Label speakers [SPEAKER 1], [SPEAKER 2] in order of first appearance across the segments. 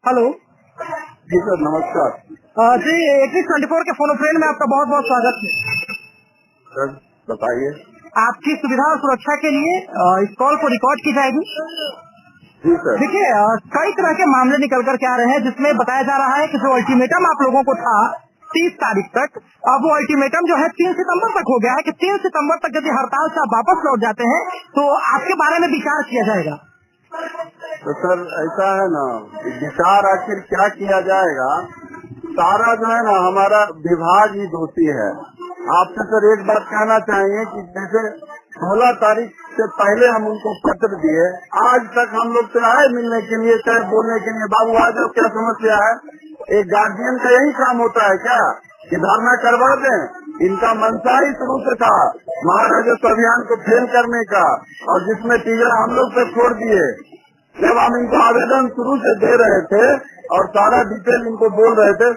[SPEAKER 1] Hello
[SPEAKER 2] जी sir, नमस्कार।
[SPEAKER 1] जी 2124 के phone friend में आपका बहुत बहुत स्वागत है
[SPEAKER 2] सर बताइए।
[SPEAKER 1] आपकी सुविधा और सुरक्षा के लिए इस कॉल को रिकॉर्ड की जाएगी।
[SPEAKER 2] जी सर।
[SPEAKER 1] देखिए कई तरह के मामले निकल कर के आ रहे हैं, जिसमें बताया जा रहा है कि जो अल्टीमेटम आप लोगों को था 30 तारीख तक, अब वो अल्टीमेटम जो है 3 सितंबर तक हो गया है कि 3 सितंबर तक यदि हड़ताल से आप वापस लौट जाते हैं तो आपके बारे में विचार किया जाएगा।
[SPEAKER 2] तो सर ऐसा है ना, विचार आखिर क्या किया जाएगा, सारा जो है ना हमारा विभाग ही दोषी है। आपसे सर एक बात कहना चाहिए कि जैसे 16 तारीख से पहले हम उनको पत्र दिए, आज तक हम लोग से आए मिलने के लिए, चाहे बोलने के लिए, बाबू आ जाओ क्या समस्या है। एक गार्जियन का यही काम होता है क्या कि धरना करवा दें। इनका मंशा ही शुरू से था महाराजस्व अभियान को फेल करने का, और जिसमें तीसरा हम लोग से छोड़ दिए। जब हम इनको आवेदन शुरू से दे रहे थे और सारा डिटेल इनको बोल रहे थे,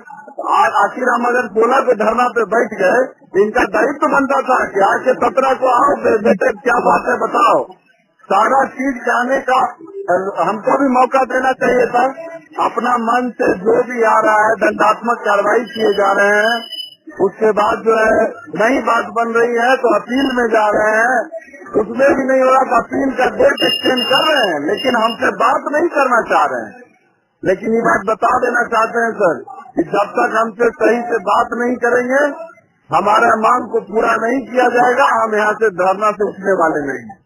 [SPEAKER 2] आखिर हम अगर 16 पे धरना पे बैठ गए, इनका दायित्व बनता था कि आके 17 को आओ बेटे क्या बात है बताओ। सारा चीज कहने का हमको भी मौका देना चाहिए था। अपना मन से जो भी आ रहा है दंडात्मक कार्रवाई किए जा रहे हैं, उसके बाद जो है नई बात बन रही है तो अपील में जा रहे हैं, उसमें भी नहीं हो रहा तो अपील का डेट एक्सटेंड कर रहे हैं, लेकिन हमसे बात नहीं करना चाह रहे हैं। लेकिन ये बात बता देना चाहते हैं सर कि जब तक हमसे सही से बात नहीं करेंगे, हमारा मांग को पूरा नहीं किया जाएगा, हम यहाँ से धरना से उठने वाले नहीं हैं।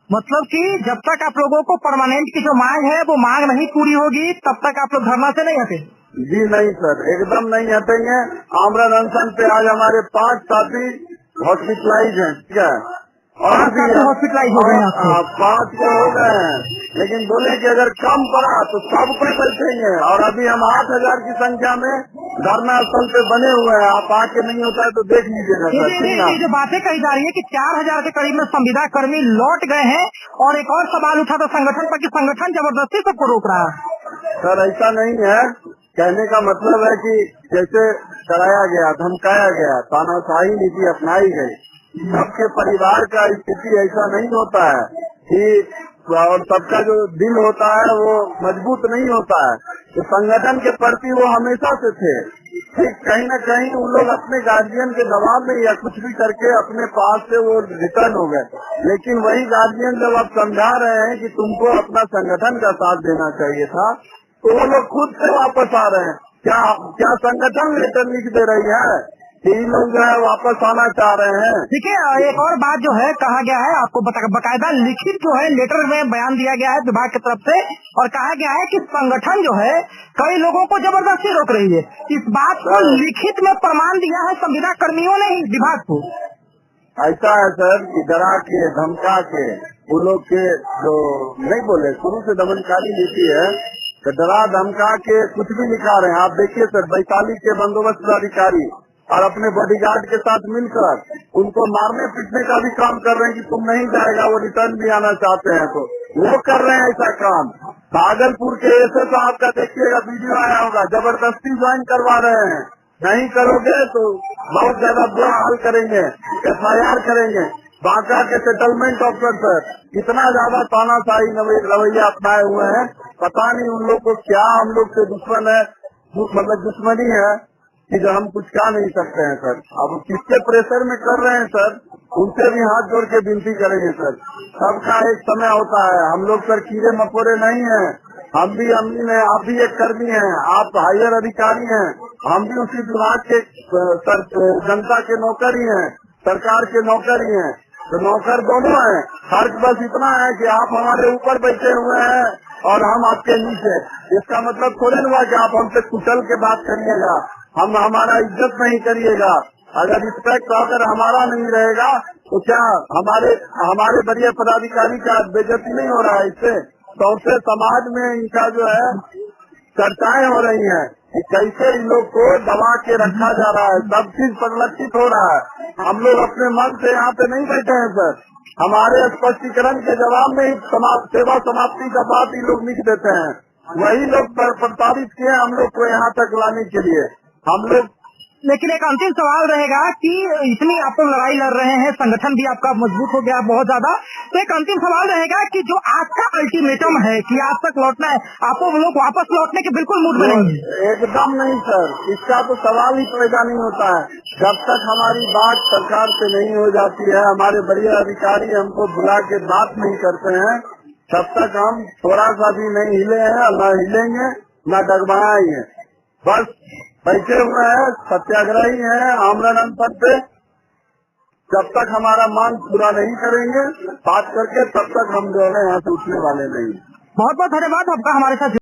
[SPEAKER 1] मतलब कि जब तक आप लोगों को परमानेंट की जो मांग है वो मांग नहीं पूरी होगी, तब तक आप लोग धरना से नहीं हटेंगे।
[SPEAKER 2] जी नहीं सर, एकदम नहीं हटेंगे। आमरण अनशन पे आज हमारे 5 साथी हॉस्पिटलाइज हैं, ठीक है, और भी
[SPEAKER 1] हॉस्पिटलाइज हो गए हैं।
[SPEAKER 2] 5 को हो गए हैं, लेकिन बोले कि अगर कम पड़ा तो सब पे बैठेंगे। और अभी हम 8000 की संख्या में धरना स्थल पे बने हुए हैं, आप आके नहीं होता है तो देख लीजिएगा सर।
[SPEAKER 1] ये जो बातें कही जा रही है कि 4000 के करीब में संविदा कर्मी लौट गए हैं, और एक और सवाल उठा था संगठन पर कि संगठन जबरदस्ती सबको रोक रहा है।
[SPEAKER 2] सर ऐसा नहीं है, कहने का मतलब है कि जैसे डराया गया, धमकाया गया, तानाशाही नीति अपनाई गई। सबके परिवार का स्थिति ऐसा नहीं होता है कि, और सबका जो दिल होता है वो मजबूत नहीं होता है। तो संगठन के प्रति वो हमेशा से थे, ठीक कहीं न कहीं उन लोग अपने गार्जियन के दबाव में या कुछ भी करके अपने पास से वो रिटर्न हो गए। लेकिन वही गार्जियन जब आप समझा रहे हैं कि तुमको अपना संगठन का साथ देना चाहिए था, तो वो लोग खुद से वापस आ रहे हैं। क्या संगठन लेटर लिख दे रही है कि लोग जो है वापस आना चाह रहे हैं।
[SPEAKER 1] ठीक है, एक और बात जो है कहा गया है, आपको बकायदा लिखित जो है लेटर में बयान दिया गया है विभाग की तरफ से, और कहा गया है कि संगठन जो है कई लोगों को जबरदस्ती रोक रही है। इस बात को लिखित में प्रमाण दिया है संविदा कर्मियों ने ही विभाग को।
[SPEAKER 2] ऐसा है सर कि डरा के धमका के उन लोग के जो नहीं बोले, शुरू से दमनकारी नीति है, तो डरा धमका के कुछ भी लिखा रहे हैं। आप देखिए सर, वैशाली के बंदोबस्त अधिकारी और अपने बॉडीगार्ड के साथ मिलकर उनको मारने पीटने का भी काम कर रहे हैं कि तुम नहीं जाएगा, वो रिटर्न भी आना चाहते हैं तो वो कर रहे हैं ऐसा काम। भागलपुर के एसए साहब का देखिएगा, वीडियो आया होगा, जबरदस्ती ज्वाइन करवा रहे हैं। नहीं करोगे तो बहुत ज्यादा बुरा हाल करेंगे, FIR करेंगे। बांका के सेटलमेंट ऑफिसर इतना ज्यादा तानाशाही रवैया अपनाए हुए हैं, पता नहीं उन लोग को क्या हम लोग से दुश्मन है, मतलब दुश्मनी है कि जो हम कुछ कह नहीं सकते हैं सर। अब किसके प्रेशर में कर रहे हैं सर, उनसे भी हाथ जोड़ के विनती करेंगे सर। सबका एक समय होता है, हम लोग सर कीड़े मकोड़े नहीं हैं, हम भी अमीन है, आप भी एक कर्मी हैं, आप हायर अधिकारी हैं, हम भी उसी विभाग के सर जनता के नौकर ही हैं, सरकार के नौकर ही हैं। तो नौकर दोनों हैं, फर्क बस इतना है कि आप हमारे ऊपर बैठे हुए हैं और हम आपके नीचे। इसका मतलब थोड़ी हुआ कि आप हमसे कुचल के बात करिएगा, हम हमारा इज्जत नहीं करिएगा। अगर रिस्पेक्ट अगर हमारा नहीं रहेगा तो क्या हमारे वरीय पदाधिकारी का बेइज्जती नहीं हो रहा है इससे? तो उससे समाज में इनका जो है चर्चाएं हो रही हैं कि कैसे इन लोग को दबा के रखा जा रहा है, सब चीज परिलक्षित हो रहा है। हम लोग अपने मन से यहाँ पे नहीं बैठे हैं सर, हमारे स्पष्टीकरण के जवाब में ही सेवा समाप्ति का बात ये लोग लिख देते हैं। वही लोग प्रस्तावित किए हम लोग को यहाँ तक लाने के लिए। हम लोग
[SPEAKER 1] लेकिन एक अंतिम सवाल रहेगा कि इतनी आप लोग लड़ाई लड़ रहे हैं, संगठन भी आपका मजबूत हो गया बहुत ज्यादा, तो एक अंतिम सवाल रहेगा कि जो आज का अल्टीमेटम है कि आज तक लौटना है, आपको लोग वापस लौटने के बिल्कुल मूड में नहीं है?
[SPEAKER 2] एकदम नहीं सर, इसका तो सवाल ही पैदा नहीं होता है। जब तक हमारी बात सरकार से नहीं हो जाती है, हमारे बढ़िया अधिकारी हमको बुला के बात नहीं करते हैं, तब तक हम थोड़ा सा भी नहीं हिले हैं, न हिलेंगे न डगमगाएंगे। बस बैठे हुए हैं, सत्याग्रही हैं, आमरण अनशन पे। जब तक हमारा मांग पूरा नहीं करेंगे बात करके, तब तक हम जो है यहाँ से उठने वाले नहीं।
[SPEAKER 1] बहुत बहुत धन्यवाद आपका हमारे साथ